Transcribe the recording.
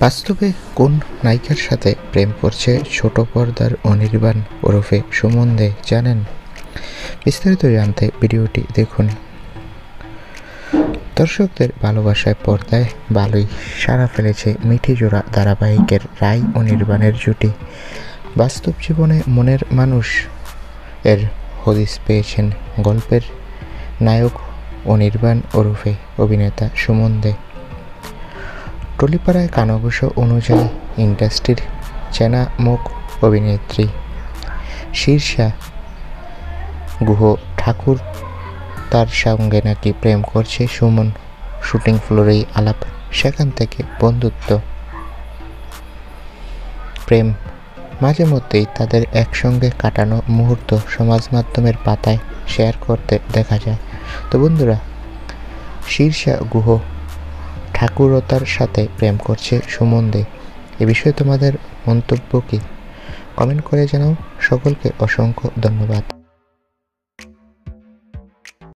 বাস্তবে কোন নায়িকার সাথে প্রেম করছে ছোট পর্দার অনির্বাণ ওরফে সুমন দে জানেন? বিস্তারিত জানতে ভিডিওটি দেখুন। দর্শকদের ভালোবাসায় পর্দায় ভালোই সাড়া ফেলেছে মিঠি জোড়া ধারাবাহিকের রাই অনির্বাণের জুটি। বাস্তব জীবনে মনের মানুষ এর হদিস পেয়েছেন গল্পের নায়ক অনির্বাণ ওরফে অভিনেতা সুমন দে। টলিপাড়ায় কানাঘুষো অনুযায়ী ইন্ডাস্ট্রির চেনা মুখ অভিনেত্রী শীর্ষা গুহ ঠাকুর, তার সঙ্গে নাকি প্রেম করছে সুমন। শুটিং ফ্লোরেই আলাপ, সেখান থেকে বন্ধুত্ব, প্রেম, মাঝে মধ্যেই তাদের একসঙ্গে কাটানো মুহূর্ত সমাজ মাধ্যমের পাতায় শেয়ার করতে দেখা যায়। তো বন্ধুরা, শীর্ষা গুহ ঠাকুরতার সাথে প্রেম করছে সুমন দে, এ বিষয়ে তোমাদের মন্তব্য কি? কমেন্ট করে জানাও। সকলকে অসংখ্য ধন্যবাদ।